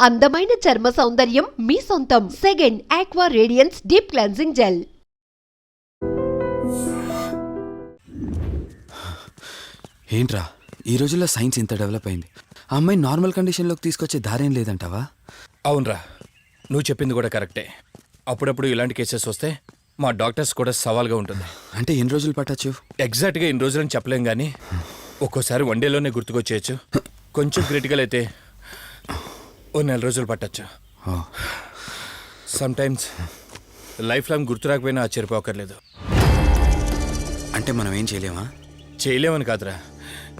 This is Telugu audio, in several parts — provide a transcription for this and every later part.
అందమైన చర్మ సౌందర్యం మీ సొంతం. Second aqua radiance deep cleansing gel. ఏంట్రా ఈ రోజుల్లో సైన్స్ ఇంత డెవలప్ అయింది, ఆ అమ్మాయి నార్మల్ కండిషన్లోకి తీసుకొచ్చే దారేం లేదంటావా? అవునరా, నువ్వు చెప్పింది కూడా కరెక్టే. అప్పుడప్పుడు ఇలాంటి కేసెస్ వస్తే మా డాక్టర్స్ కూడా సవాల్గా ఉంటుంది. అంటే ఎన్ని రోజులు పట్టచ్చు? ఎగ్జాక్ట్గా ఇన్ని రోజులని చెప్పలేం, కానీ ఒక్కోసారి వన్ డేలోనే గుర్తుకొచ్చేయచ్చు. కొంచెం క్రిటికల్ అయితే ఓ 4 రోజులు పట్టచ్చు. సమ్టైమ్స్ లైఫ్ లాంగ్ గుర్తు రాకపోయినా ఆశ్చర్యపోకర్లేదు. అంటే మనం ఏం చేయలేమా? చేయలేమని కాదురా,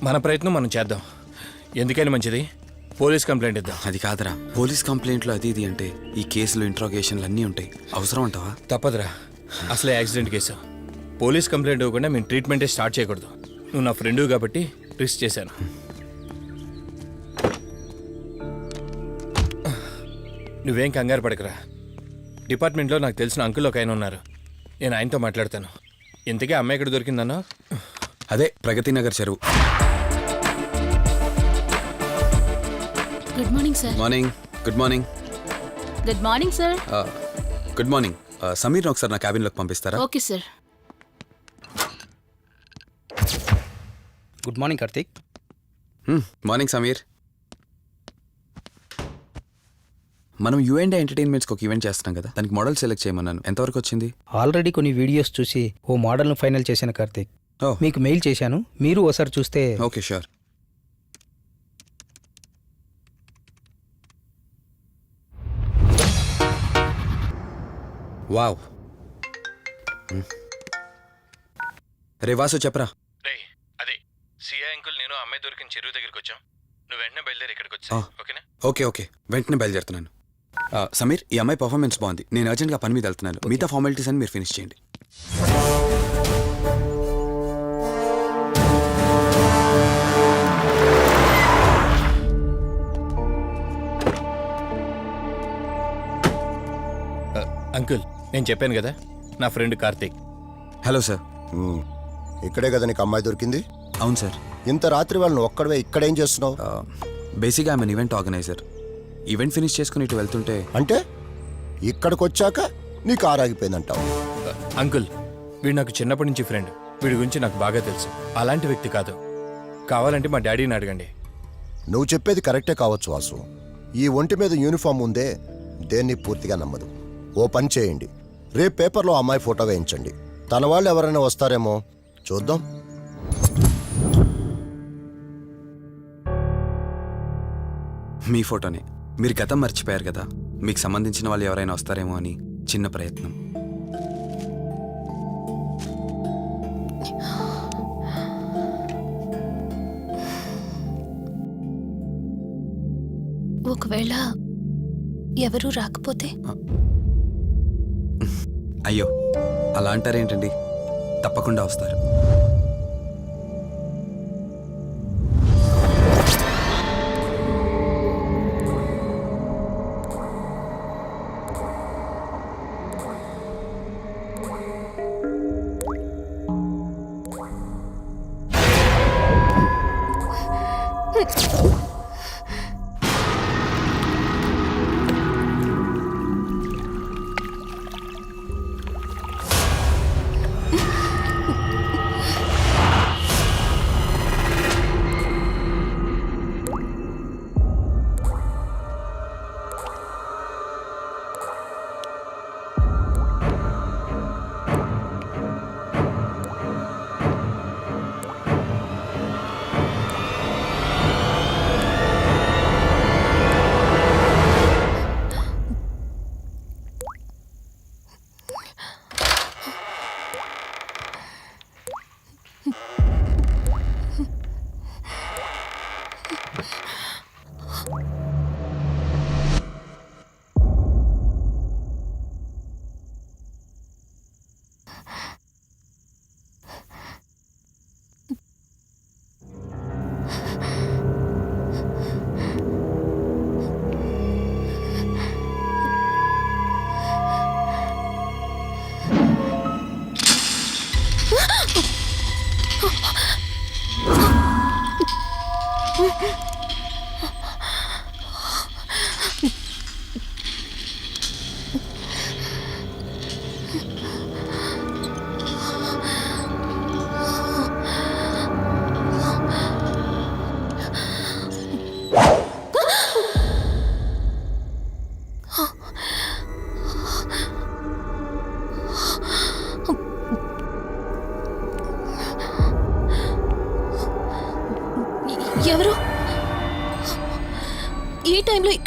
మన ప్రయత్నం మనం చేద్దాం. ఎందుకని మంచిది, పోలీస్ కంప్లైంట్ ఇద్దాం. అది కాదురా, పోలీస్ కంప్లైంట్లో అది ఇది అంటే ఈ కేసులు ఇంట్రాగేషన్లు అన్నీ ఉంటాయి. అవసరం అంటావా? తప్పదురా, అసలే యాక్సిడెంట్ కేసు. పోలీస్ కంప్లైంట్ ఇవ్వకుండా మేము ట్రీట్మెంటే స్టార్ట్ చేయకూడదు. నువ్వు నా ఫ్రెండు కాబట్టి రిస్క్ చేశాను. నువ్వేం కంగారు పడకరా. డిపార్ట్మెంట్లో నాకు తెలిసిన అంకుల్ ఒక ఆయన ఉన్నారు, నేను ఆయనతో మాట్లాడతాను. ఇంతకీ అమ్మాయి ఎక్కడ దొరికిందన్నా? అదే ప్రగతి నగర్ చెరువు. Good morning sir. Morning. Good morning. Good morning sir. Good morning. సమీర్ని ఒకసారి నా క్యాబిన్లోకి పంపిస్తారా? Okay sir. Good morning Karthik. Morning Sameer. మనం యుఎండే ఎంటర్టైన్మెంట్స్కి ఒక ఈవెంట్ చేస్తున్నాం కదా, దానికి మోడల్ సెలెక్ట్ చేయమన్నాను. ఎంతవరకు వచ్చింది? ఆల్రెడీ కొన్ని వీడియోస్ చూసి ఓ మోడల్ను ఫైనల్ చేశాను కార్తీక్. మీకు మెయిల్ చేశాను, మీరు ఒకసారి చూస్తే. Okay sure. వావ్. రే వాసు చెప్పరా. రే అదే సిఐ అంకుల్, నేను అమ్మాయి దొరికిన చెరువు దగ్గరికి వచ్చాం. నువ్వు వెంటనే బయలుదేరి ఇక్కడికి వచ్చా. ఓకేనా? ఓకే వెంటనే బయలుదేరుతున్నాను. సమీర్, ఈ అమ్మాయి పర్ఫార్మెన్స్ బాగుంది, నేను అర్జెంట్గా పని మీద వెళ్తున్నాను. మిగతా ఫార్మాలిటీస్ అని మీరు ఫినిష్ చేయండి. అంకుల్, నేను చెప్పాను కదా, నా ఫ్రెండ్ కార్తీక్. Hello sir. ఇక్కడే కదా నీకు అమ్మాయి దొరికింది? అవును సార్. ఇంత రాత్రి వాళ్ళని ఒక్కడవే ఇక్కడేం చేస్తున్నావు? బేసిక్గా I'm an event organiser. Event finish చేసుకుని ఇటు వెళ్తుంటే. అంటే ఇక్కడికి వచ్చాక నీ కారు ఆగిపోయిందంటావు? అంకుల్, వీడు నాకు చిన్నప్పటి నుంచి ఫ్రెండ్. వీడి గురించి నాకు బాగా తెలుసు. అలాంటి వ్యక్తి కాదు. కావాలంటే మా డాడీని అడగండి. నువ్వు చెప్పేది కరెక్టే కావచ్చు వాసు. ఈ ఒంటి మీద యూనిఫామ్ ఉందే దేన్ని పూర్తిగా నమ్మదు. ఓ పని చేయండి, రేపు పేపర్లో అమ్మాయి ఫోటో వేయించండి. తన వాళ్ళు ఎవరైనా వస్తారేమో చూద్దాం. మీ ఫోటోనే. మీరు గతం మర్చిపోయారు కదా, మీకు సంబంధించిన వాళ్ళు ఎవరైనా వస్తారేమో అని చిన్న ప్రయత్నం. ఒకవేళ ఎవరూ రాకపోతే? అయ్యో, అలా అంటారేంటండి, తప్పకుండా వస్తారు.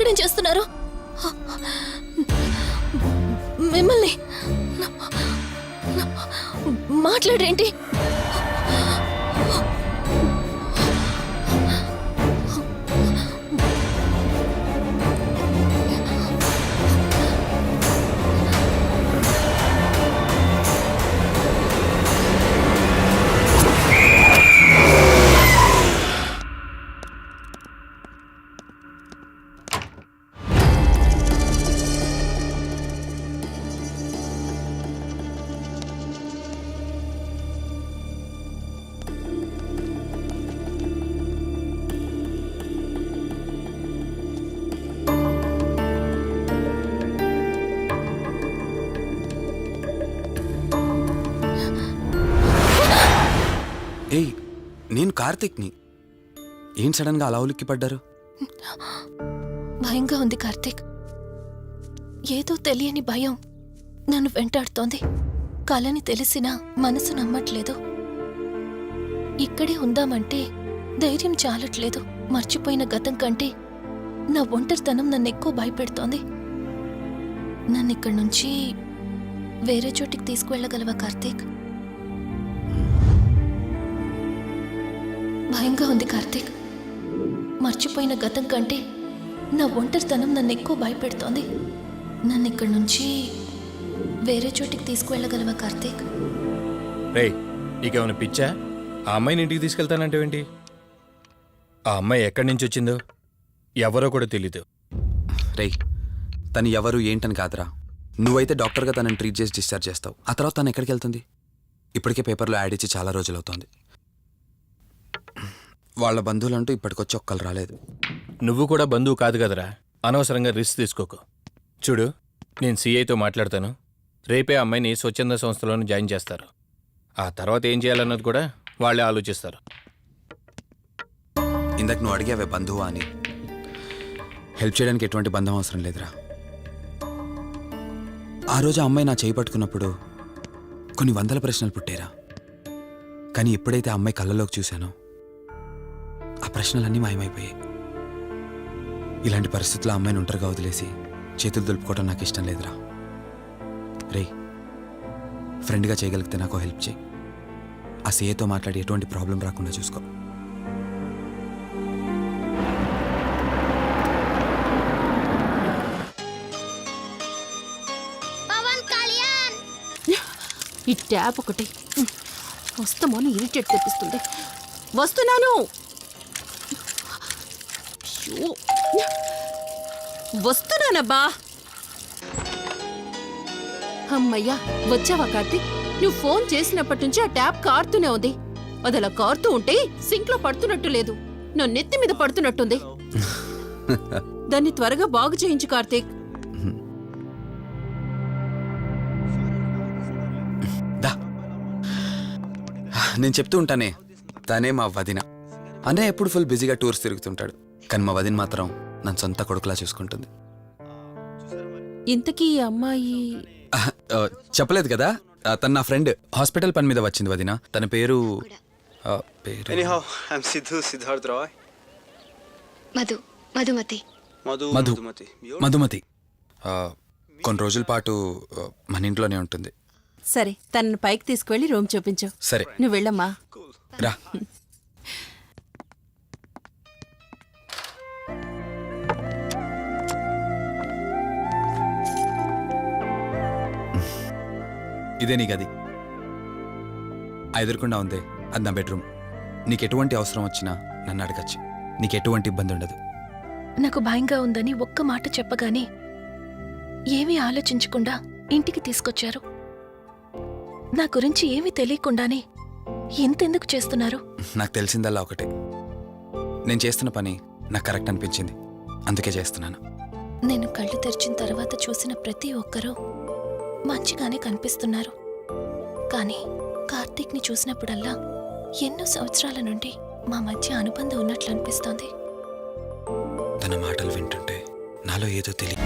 ఇక్కడేం చేస్తున్నారు? మిమ్మల్ని మాట్లాడేంటి? ఏయ్, నేను కార్తిక్ని. ఏం సడన్గా అలా ఉలిక్కి పడ్డారు? భయంగా ఉంది కార్తీక్. ఏదో తెలియని భయం నన్ను వెంటాడుతోంది. కలని తెలిసినా మనసు నమ్మట్లేదు. ఇక్కడే ఉందామంటే ధైర్యం చాలట్లేదు. మర్చిపోయిన గతం కంటే నా ఒంటరితనం నన్ను ఎక్కువ భయపెడుతోంది. నన్ను ఇక్కడి నుంచి వేరే చోటికి తీసుకువెళ్ళగలవా కార్తీక్? భయంగా ఉంది కార్తీక్. మర్చిపోయిన గతం కంటే నా ఒంటరితనం నన్ను ఎక్కువ భయపెడుతోంది. నన్ను ఇక్కడి నుంచి వేరే చోటికి తీసుకువెళ్ళగలవా కార్తీక్? రేయ్, నీకేమైనా పిచ్చా? ఆ అమ్మాయిని ఇంటికి తీసుకెళ్తానంటేవేంటి? ఆ అమ్మాయి ఎక్కడి నుంచి వచ్చిందో ఎవరో కూడా తెలీదు. రేయ్, తను ఎవరు ఏంటని కాదురా. నువ్వైతే డాక్టర్గా తనని ట్రీట్ చేసి డిశ్చార్జ్ చేస్తావు. ఆ తర్వాత తను ఎక్కడికి వెళ్తుంది? ఇప్పటికే పేపర్లో యాడ్ ఇచ్చి చాలా రోజులు అవుతోంది. వాళ్ళ బంధువులంటూ ఇప్పటికొచ్చి ఒక్కరు రాలేదు. నువ్వు కూడా బంధువు కాదు కదరా. అనవసరంగా రిస్క్ తీసుకోకు. చూడు, నేను సిఐతో మాట్లాడతాను. రేపే అమ్మాయిని స్వచ్ఛంద సంస్థలోనే జాయిన్ చేస్తారు. ఆ తర్వాత ఏం చేయాలన్నది కూడా వాళ్ళే ఆలోచిస్తారు. ఇందాక నువ్వు అడిగావే బంధువా అని. హెల్ప్ చేయడానికి ఎటువంటి బంధం అవసరం లేదురా. ఆ రోజు ఆ అమ్మాయి నా చేయి పట్టుకున్నప్పుడు కొన్ని వందల ప్రశ్నలు పుట్టేరా. కానీ ఎప్పుడైతే ఆ అమ్మాయి కళ్ళలోకి చూశానో ఆ ప్రశ్నలన్నీ మాయమైపోయాయి. ఇలాంటి పరిస్థితుల్లో అమ్మాయిని ఒంటరిగా వదిలేసి చేతులు దులుపుకోవడం నాకు ఇష్టం లేదురా. రేయ్, ఫ్రెండ్గా చేయగలిగితే నాకు హెల్ప్ చేయి. ఆ సీఏతో మాట్లాడి ఎటువంటి ప్రాబ్లం రాకుండా చూసుకో. ఈ ట్యాప్ ఒకటి వస్తామని ఇరిటేట్ తెప్పిస్తుంది. వస్తున్నాను. అయ్యో, వస్తున్నానబ్బా. అమ్మయ్యా, వచ్చావా కార్తీక్? నువ్వు ఫోన్ చేసినప్పటి నుంచి ఆ ట్యాప్ కారుతూనే ఉంది. అది అలా కారుతూ ఉంటే సింక్ లో పడుతున్నట్టు లేదు, నా నెత్తి మీద పడుతున్నట్టుంది. దాన్ని త్వరగా బాగు చేయించు కార్తీక్. నేను చెప్తూ ఉంటానే, తనే మా వదిన. అన్నయ్య ఎప్పుడు ఫుల్ బిజీగా టూర్స్ తిరుగుతుంటాడు. కానీ మా వదిన మాత్రం నన్ను సొంత కొడుకులా చూసుకుంటుంది. ఇంతకీ ఈ అమ్మాయి చెప్పలేదు కదా, తను నా ఫ్రెండ్. హాస్పిటల్ పని మీద వచ్చింది వదిన. తన పేరు Anyhow, I'm Siddharth Roy. Madhumati. Madhumati. కొన్ని రోజుల పాటు మన ఇంట్లోనే ఉంటుంది. సరే, తనను పైకి తీసుకువెళ్ళి రూమ్ చూపించు. సరే, నువ్వు వెళ్ళమ్మా. రా. ఇదే నీ గది. ఆ ఎదురుకుండా ఉందే, అది నా బెడ్రూమ్. నీకు ఎటువంటి అవసరం వచ్చినా నన్ను అడగచ్చు. నీకు ఎటువంటి ఇబ్బంది ఉండదు. నాకు భయంగా ఉందని ఒక్క మాట చెప్పగానే ఏమీ ఆలోచించకుండా ఇంటికి తీసుకొచ్చారు. నా గురించి ఏమీ తెలియకుండానే ఎంతెందుకు చేస్తున్నారు? నాకు తెలిసిందల్లా ఒకటే, నేను చేస్తున్న పని నాకు కరెక్ట్ అనిపించింది, అందుకే చేస్తున్నాను. నేను కళ్ళు తెరిచిన తర్వాత చూసిన ప్రతి ఒక్కరూ మంచిగానే కనిపిస్తున్నారు. కానీ కార్తీక్ని చూసినప్పుడల్లా ఎన్నో సంవత్సరాల నుండి మా మధ్య అనుబంధం ఉన్నట్లు అనిపిస్తోంది. తన మాటలు వింటుంటే నాలో ఏదో తెలియదు.